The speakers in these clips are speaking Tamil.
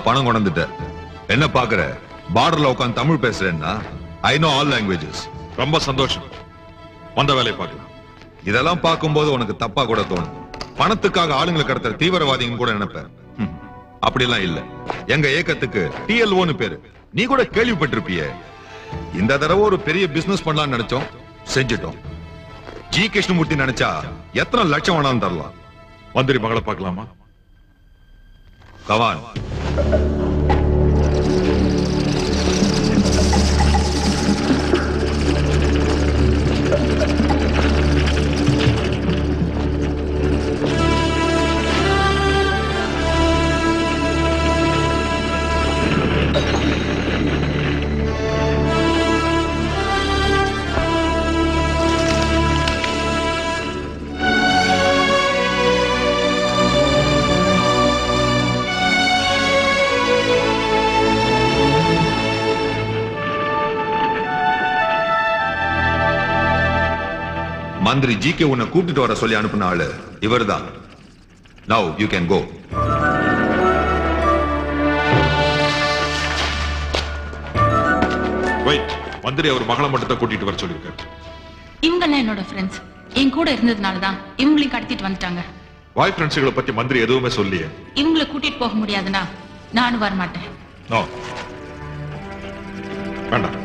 பணம் கொண்டுட்ட என்ன பாக்குற பார்டர்ல உட்கார்ந்து தமிழ் பேசுறேன்னா ஐ நோ ஆல் லாங்குவேஜஸ். ரொம்ப சந்தோஷம். வந்த வேலையை பார்க்கலாம். இதெல்லாம் பார்க்கும்போது உனக்கு தப்பா கூட தோணும். பணத்துக்காக ஆளுங்களை கடத்துற தீவிரவாதிங்க கூட நினைப்பேன். அப்படிலாம் இல்ல. எங்க ஏக்கத்துக்கு TLOன்னு பேரு. நீ கூட கேள்விப்பட்டிருப்பிய. இந்த தடவை ஒரு பெரிய பிசினஸ் பண்ணலாம்னு நினைச்சோம், செஞ்சிட்டோம். ஜி கிருஷ்ணமூர்த்தி நினைச்சா எத்தனை லட்சம் வேணாலும் தரலாம். மந்திரி மகளை பார்க்கலாமா? கவான். மந்திரி ஜிகே உன்னை கூப்பிட்டு வர சொல்லி அனுப்பின ஆளு இவர்தான். Now you can go. Wait, மந்திரி அவர் மகளை மட்டும் கூட்டிட்டு வர சொல்லிருக்காரு. இவங்க என்னோட ஃப்ரெண்ட்ஸ். என் கூட இருந்ததுனால தான் இவங்களையும் கடத்திட்டு வந்துட்டாங்க. பாய் ஃப்ரெண்ட்ஸ்களை பத்தி மந்திரி எதுவுமே சொல்லியே. இவங்களை கூட்டிட்டு போக முடியாதுன்னா நானும் வர மாட்டேன். நோ. வேண்டாம்.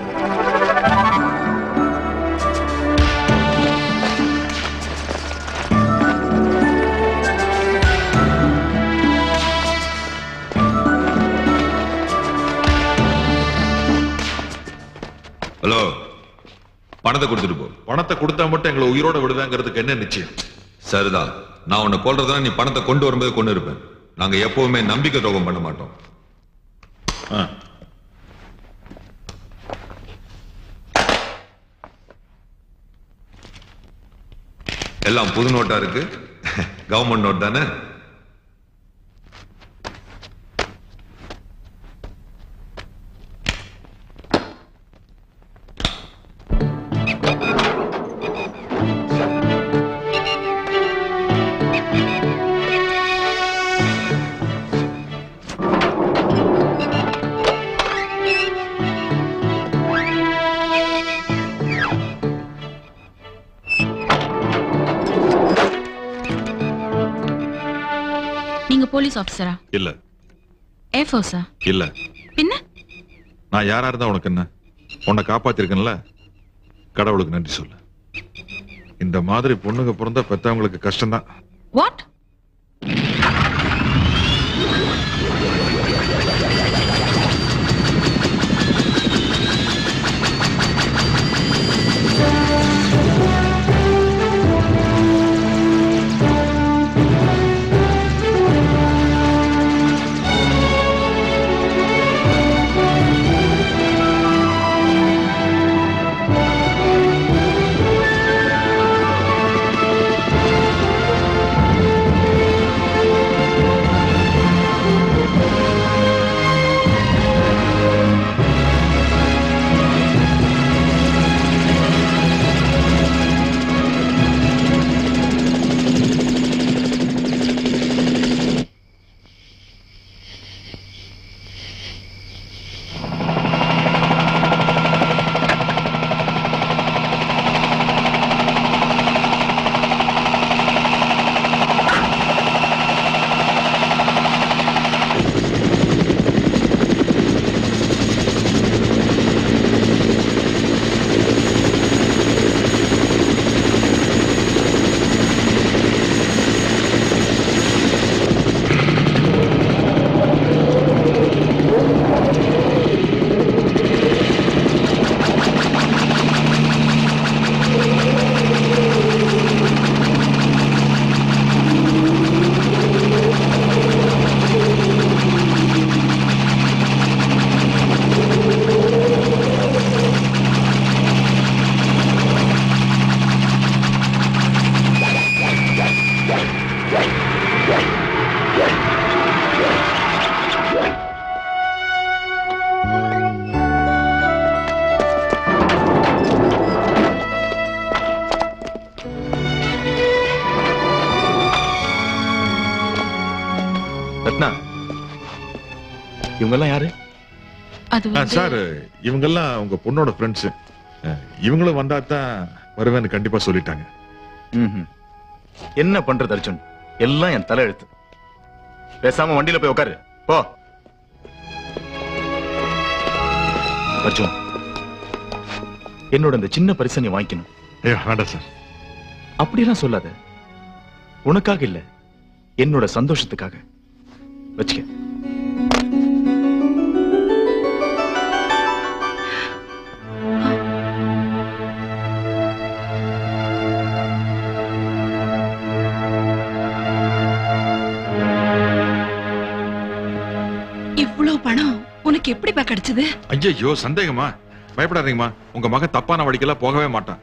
ஹலோ, பணத்தை கொடுத்துட்டு போ. பணத்தை கொடுத்தா மட்டும் எங்களை உயிரோட விடுவேங்கிறதுக்கு என்ன நிச்சயம்? சரிதான். நான் உன்னை கொல்றதா நீ பணத்தை கொண்டு வரும்போது கொண்டு இருப்பேன். நாங்க எப்பவுமே நம்பிக்கை துரோகம் பண்ண மாட்டோம். எல்லாம் புது நோட்டா இருக்கு. கவர்மெண்ட் நோட் தானே? போலீஸ் ஆபீசரா? இல்ல. ஏர்ஃபோர்ஸா? இல்ல. பின்ன? நான் யாரா இருந்தா உனக்கு என்ன? உன்னை காப்பாத்திருக்கேன்ல, கடவுளுக்கு நன்றி சொல்லு. இந்த மாதிரி பொண்ணுங்க பிறந்தா பெத்தவங்களுக்கு கஷ்டம்தான். வாட்? இவங்கெல்லாம் யாரு? அது வந்து சார் இவங்கெல்லாம் உங்க பொண்ணோட ஃப்ரெண்ட்ஸ். இவங்களும் வந்தா தான் வருவேன்னு கண்டிப்பா சொல்லிட்டாங்க. என்ன பண்றது அர்ஜுன், எல்லாம் என் தலை எழுத்து. பேசாம வண்டியில போய் உட்காரு போ. அர்ஜுன், என்னோட இந்த சின்ன பரிசை நீ வாங்கிக்கணும். ஐயோ வேண்டாம் சார். அப்படியெல்லாம் சொல்லாத. உனக்காக இல்ல, என்னோட சந்தோஷத்துக்காக வச்சுக்க. இவ்வளவு பணம் உனக்கு எப்படிப்பா கிடைச்சது? ஐயோ சந்தேகமா? பயப்படாதீங்கம்மா, உங்க மகன் தப்பான வழிக்கெல்லாம் போகவே மாட்டான்.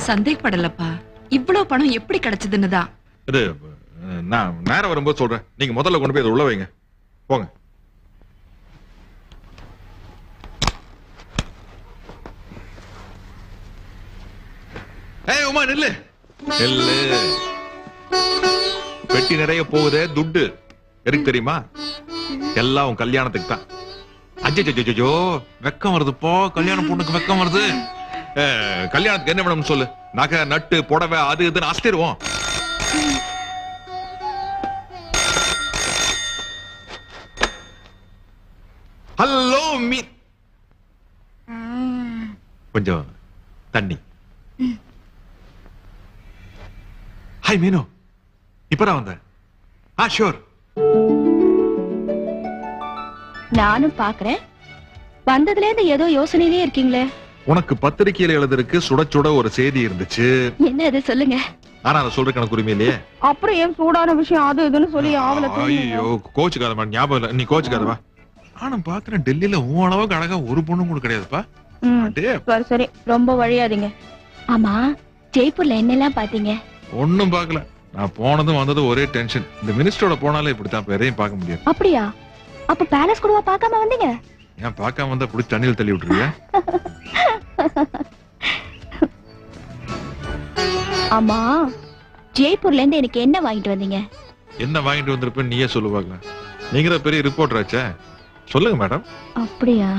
சந்தேகப்படலப்பா, இவ்வளவு பணம் எப்படி கிடைச்சதுன்னு தான். இது நான் நேரம் வரும்போது சொல்றேன். நீங்க முதல்ல கொண்டு போய் அதை உள்ள வைங்க. போங்க. ஏய் உமா நில்லு நில்லு. பெட்டி நிறைய போகுதே துட்டு. எதுக்கு தெரியுமா? எல்லாம் உன் கல்யாணத்துக்கு தான். அஜ்ஜோ வெக்கம் வருது போ. கல்யாண பொண்ணுக்கு வெக்கம் வருது. கல்யாணத்துக்கு என்ன வேணும்னு சொல்லு. நகை நட்டு புடவை அது இதுன்னு அஸ்திருவோம். ஹலோ மீ, கொஞ்சம் தண்ணி. ஹாய் மீனு, இப்பதான் வந்தேன். ஷூர். நானும் பாக்குறேன். வந்ததுல இருந்து ஏதோ யோசனையிலே இருக்கீங்களே. உனக்கு பத்திரிகையில எழுதுறதுக்கு சுட சுட ஒரு செய்தி இருந்துச்சு. என்ன அது சொல்லுங்க. ஆனா அதை சொல்றதுக்கு எனக்கு உரிமை இல்லையே. அப்புறம் ஏன் சூடான விஷயம் அது இதுன்னு சொல்லி ஆவல. ஐயோ கோச்சுக்காதமா, ஞாபகம் இல்ல. நீ கோச்சுக்காதவா. ஆனா பாக்குறேன் டெல்லியில உன் அளவுக்கு அழகா ஒரு பொண்ணும் கூட கிடையாதுப்பா. சரி சரி, ரொம்ப வழியாதீங்க. ஆமா, ஜெய்ப்பூர்ல என்னெல்லாம் பாத்தீங்க? ஒன்னும் பாக்கல. நான் போனதும் வந்ததும் ஒரே டென்ஷன். இந்த மினிஸ்டரோட போனாலே இப்படித்தான், எதையும் பார்க்க முடியாது. அப்படியா? அப்ப பேலஸ் கூடவா பார்க்காம வந்தீங்க? ஏன் பார்க்காம வந்தா புடிச்சு தண்ணியில் தள்ளி விட்டுருவியா? ஆமா, ஜெய்ப்பூர்ல இருந்து எனக்கு என்ன வாங்கிட்டு வந்தீங்க? என்ன வாங்கிட்டு வந்திருப்ப நீயே சொல்லுவாங்க. நீங்க தான் பெரிய ரிப்போர்ட்டர் ஆச்சே. சொல்லுங்க மேடம். அப்படியா?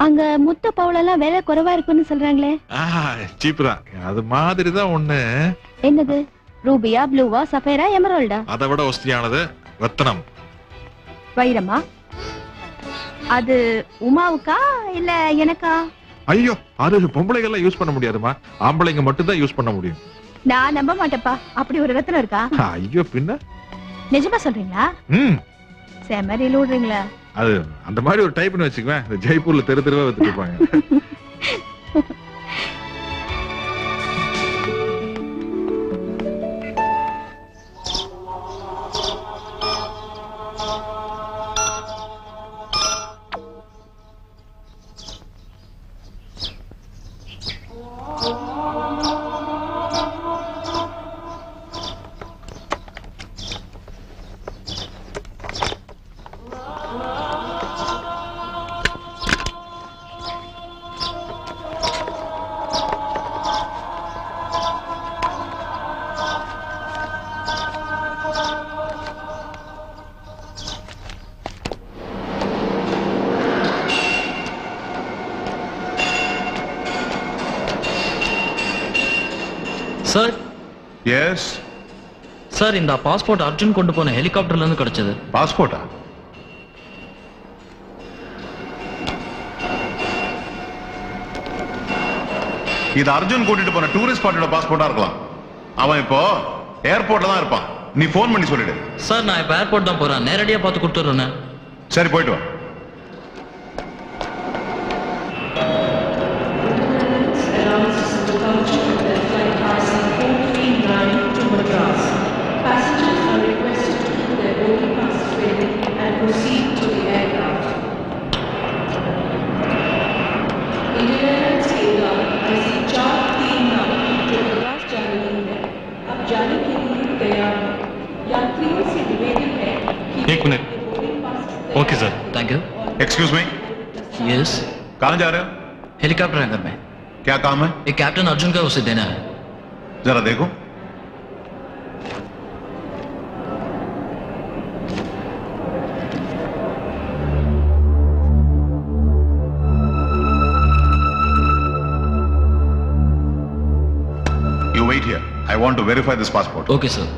அங்க முத்த பவுலெல்லாம் விலை குறைவா இருக்குன்னு சொல்றாங்களே. சீப் தான். அது மாதிரி தான் ஒண்ணு. என்னது? ரூபியா, ப்ளூவா, சஃபேரா, எமரால்டா? அதை விட வசதியானது ரத்னம். வைரமா? அது உமாவுக்கா இல்ல எனக்கா? ஐயோ, அது பொம்பளைகள்லாம் யூஸ் பண்ண முடியாதுமா. ஆம்பளைங்க மட்டும் தான் யூஸ் பண்ண முடியும். நான் நம்ப மாட்டேப்பா. அப்படி ஒரு ரத்னம் இருக்கா? ஐயோ பின்ன. நிஜமா சொல்றீங்களா? செமரியில் விடுறீங்களா? அது அந்த மாதிரி ஒரு டைப்னு வச்சுக்குவேன். இந்த ஜெய்ப்பூர்ல தெரு தெருவா வித்துட்டு இருப்பாங்க. சார். எஸ் சார், இந்த பாஸ்போர்ட் அர்ஜுன் கொண்டு போன ஹெலிகாப்டர்ல இருந்து கிடைச்சது. பாஸ்போர்ட்டா? இது அர்ஜுன் கூட்டிட்டு போன டூரிஸ்ட் ஸ்பாட்டோட பாஸ்போர்ட்டா இருக்கலாம். அவன் இப்போ ஏர்போர்ட்ல தான் இருப்பான். நீ போன் பண்ணி சொல்லிடு. சார், நான் இப்ப ஏர்போர்ட் தான் போறேன். நேரடியா பார்த்து கொடுத்துறேன். சரி, போயிட்டு வா. एक minute. Okay sir, thank you. Excuse me. Yes. कहाँ जा रहे हो? हेलीकॉप्टर हैंगर में. क्या काम है? एक कैप्टन अर्जुन का, उसे देना है. जरा देखो. You wait here. I want to verify this passport. Okay sir.